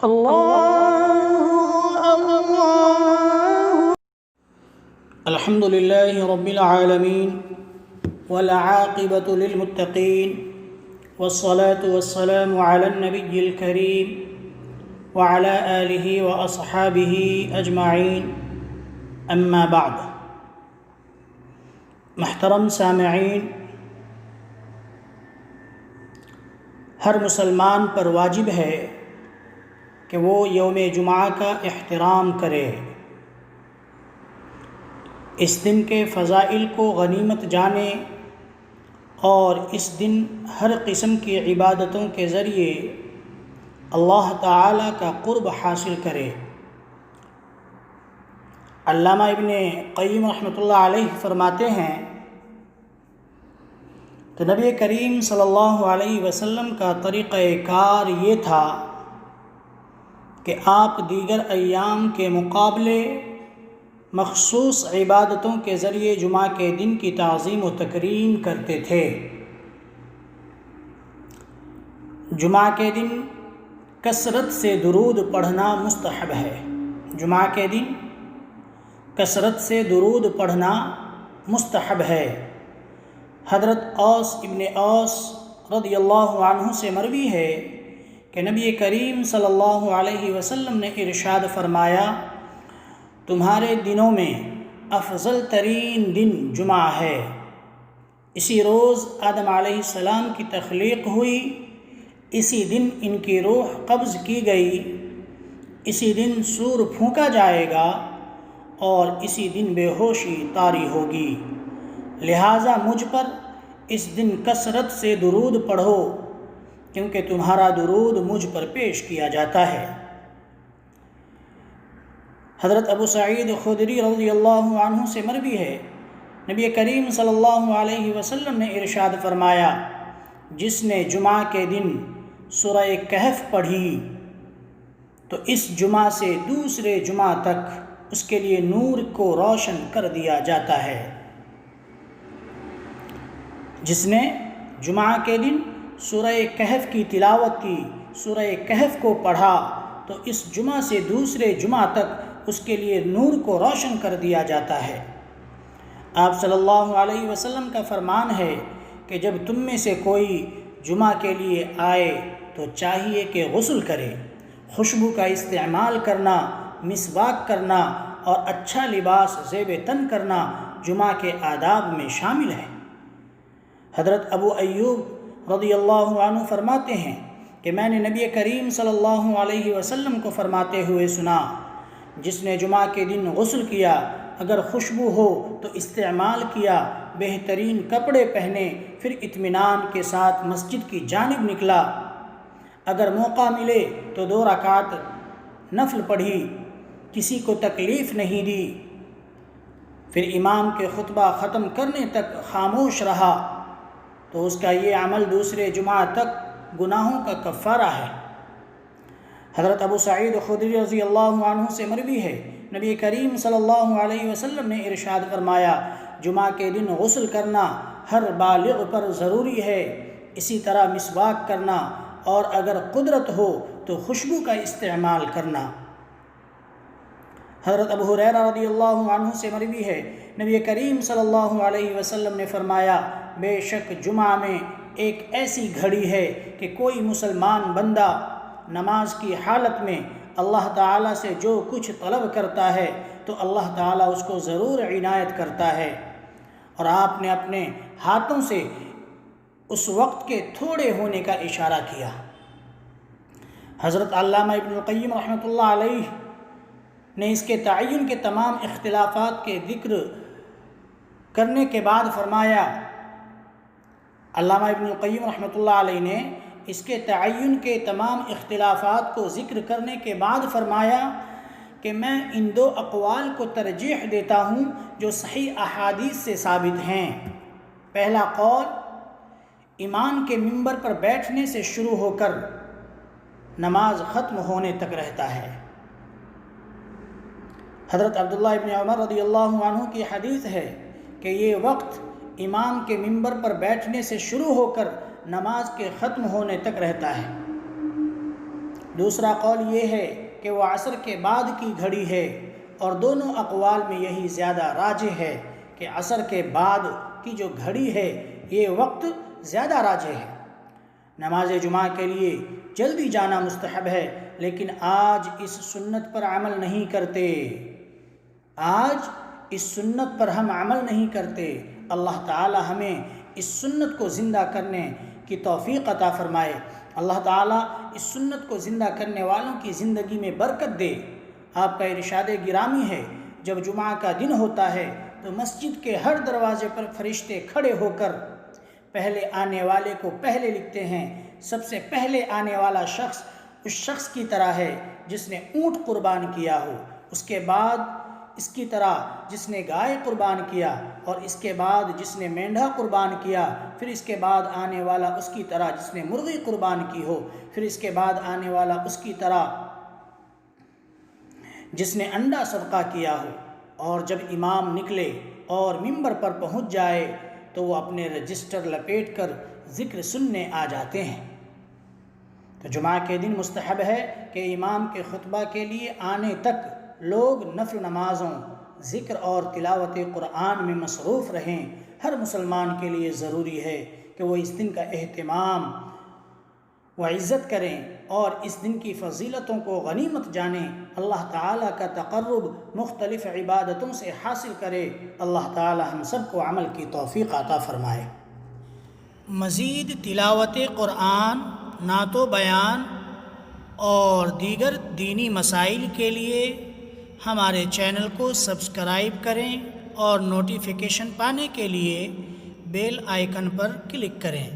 اللہ اللہ۔ الحمد للہ رب العالمین والعاقبۃ للمتقین والصلاة والسلام علی النبی الکریم وعلی آلہ واصحابہ اجمعین، اما بعد۔ محترم سامعین، ہر مسلمان پر واجب ہے کہ وہ یوم جمعہ کا احترام کرے، اس دن کے فضائل کو غنیمت جانے اور اس دن ہر قسم کی عبادتوں کے ذریعے اللہ تعالیٰ کا قرب حاصل کرے۔ علامہ ابن قیم رحمۃ اللہ علیہ فرماتے ہیں کہ نبی کریم صلی اللہ علیہ وسلم کا طریقہ کار یہ تھا کہ آپ دیگر ایام کے مقابلے مخصوص عبادتوں کے ذریعے جمعہ کے دن کی تعظیم و تکریم کرتے تھے۔ جمعہ کے دن کثرت سے درود پڑھنا مستحب ہے۔ جمعہ کے دن کثرت سے درود پڑھنا مستحب ہے۔ حضرت اوس ابن اوس رضی اللہ عنہ سے مروی ہے کہ نبی کریم صلی اللہ علیہ وسلم نے ارشاد فرمایا، تمہارے دنوں میں افضل ترین دن جمعہ ہے۔ اسی روز آدم علیہ السلام کی تخلیق ہوئی، اسی دن ان کی روح قبض کی گئی، اسی دن سور پھونکا جائے گا اور اسی دن بے ہوشی طاری ہوگی۔ لہٰذا مجھ پر اس دن کثرت سے درود پڑھو، کیونکہ تمہارا درود مجھ پر پیش کیا جاتا ہے۔ حضرت ابو سعید خدری رضی اللہ عنہ سے مروی ہے، نبی کریم صلی اللہ علیہ وسلم نے ارشاد فرمایا، جس نے جمعہ کے دن سورہ کہف پڑھی تو اس جمعہ سے دوسرے جمعہ تک اس کے لیے نور کو روشن کر دیا جاتا ہے۔ جس نے جمعہ کے دن سورہ کہف کی تلاوت کی، سورہ کہف کو پڑھا تو اس جمعہ سے دوسرے جمعہ تک اس کے لیے نور کو روشن کر دیا جاتا ہے۔ آپ صلی اللہ علیہ وسلم کا فرمان ہے کہ جب تم میں سے کوئی جمعہ کے لیے آئے تو چاہیے کہ غسل کرے۔ خوشبو کا استعمال کرنا، مسواک کرنا اور اچھا لباس زیب تن کرنا جمعہ کے آداب میں شامل ہے۔ حضرت ابو ایوب رضی اللہ عنہ فرماتے ہیں کہ میں نے نبی کریم صلی اللہ علیہ وسلم کو فرماتے ہوئے سنا، جس نے جمعہ کے دن غسل کیا، اگر خوشبو ہو تو استعمال کیا، بہترین کپڑے پہنے، پھر اطمینان کے ساتھ مسجد کی جانب نکلا، اگر موقع ملے تو 2 رکعت نفل پڑھی، کسی کو تکلیف نہیں دی، پھر امام کے خطبہ ختم کرنے تک خاموش رہا، تو اس کا یہ عمل دوسرے جمعہ تک گناہوں کا کفارہ ہے۔ حضرت ابو سعید خدری رضی اللہ عنہ سے مروی ہے، نبی کریم صلی اللہ علیہ وسلم نے ارشاد فرمایا، جمعہ کے دن غسل کرنا ہر بالغ پر ضروری ہے، اسی طرح مسواک کرنا اور اگر قدرت ہو تو خوشبو کا استعمال کرنا۔ حضرت ابو ہریرہ رضی اللہ عنہ سے مروی ہے، نبی کریم صلی اللہ علیہ وسلم نے فرمایا، بے شک جمعہ میں ایک ایسی گھڑی ہے کہ کوئی مسلمان بندہ نماز کی حالت میں اللہ تعالیٰ سے جو کچھ طلب کرتا ہے تو اللہ تعالیٰ اس کو ضرور عنایت کرتا ہے۔ اور آپ نے اپنے ہاتھوں سے اس وقت کے تھوڑے ہونے کا اشارہ کیا۔ حضرت علامہ ابن القیم رحمۃ اللہ علیہ نے اس کے تعین کے تمام اختلافات کے ذکر کرنے کے بعد فرمایا، علامہ ابن القیم رحمۃ اللہ علیہ نے اس کے تعین کے تمام اختلافات کو ذکر کرنے کے بعد فرمایا کہ میں ان 2 اقوال کو ترجیح دیتا ہوں جو صحیح احادیث سے ثابت ہیں۔ پہلا قول، امام کے منبر پر بیٹھنے سے شروع ہو کر نماز ختم ہونے تک رہتا ہے۔ حضرت عبداللہ ابن عمر رضی اللہ عنہ کی حدیث ہے کہ یہ وقت امام کے منبر پر بیٹھنے سے شروع ہو کر نماز کے ختم ہونے تک رہتا ہے۔ دوسرا قول یہ ہے کہ وہ عصر کے بعد کی گھڑی ہے، اور دونوں اقوال میں یہی زیادہ راجح ہے کہ عصر کے بعد کی جو گھڑی ہے یہ وقت زیادہ راجح ہے۔ نماز جمعہ کے لیے جلدی جانا مستحب ہے، لیکن آج اس سنت پر عمل نہیں کرتے۔ آج اس سنت پر ہم عمل نہیں کرتے۔ اللہ تعالی ہمیں اس سنت کو زندہ کرنے کی توفیق عطا فرمائے۔ اللہ تعالی اس سنت کو زندہ کرنے والوں کی زندگی میں برکت دے۔ آپ کا ارشاد گرامی ہے، جب جمعہ کا دن ہوتا ہے تو مسجد کے ہر دروازے پر فرشتے کھڑے ہو کر پہلے آنے والے کو پہلے لکھتے ہیں۔ سب سے پہلے آنے والا شخص اس شخص کی طرح ہے جس نے اونٹ قربان کیا ہو، اس کے بعد اس کی طرح جس نے گائے قربان کیا، اور اس کے بعد جس نے مینڈھا قربان کیا، پھر اس کے بعد آنے والا اس کی طرح جس نے مرغی قربان کی ہو، پھر اس کے بعد آنے والا اس کی طرح جس نے انڈا صدقہ کیا ہو۔ اور جب امام نکلے اور ممبر پر پہنچ جائے تو وہ اپنے رجسٹر لپیٹ کر ذکر سننے آ جاتے ہیں۔ تو جمعہ کے دن مستحب ہے کہ امام کے خطبہ کے لیے آنے تک لوگ نفل نمازوں، ذکر اور تلاوت قرآن میں مصروف رہیں۔ ہر مسلمان کے لیے ضروری ہے کہ وہ اس دن کا اہتمام و عزت کریں اور اس دن کی فضیلتوں کو غنیمت جانیں، اللہ تعالیٰ کا تقرب مختلف عبادتوں سے حاصل کرے۔ اللہ تعالیٰ ہم سب کو عمل کی توفیق عطا فرمائے۔ مزید تلاوت قرآن، نعت و بیان اور دیگر دینی مسائل کے لیے ہمارے چینل کو سبسکرائب کریں اور نوٹیفیکیشن پانے کے لیے بیل آئیکن پر کلک کریں۔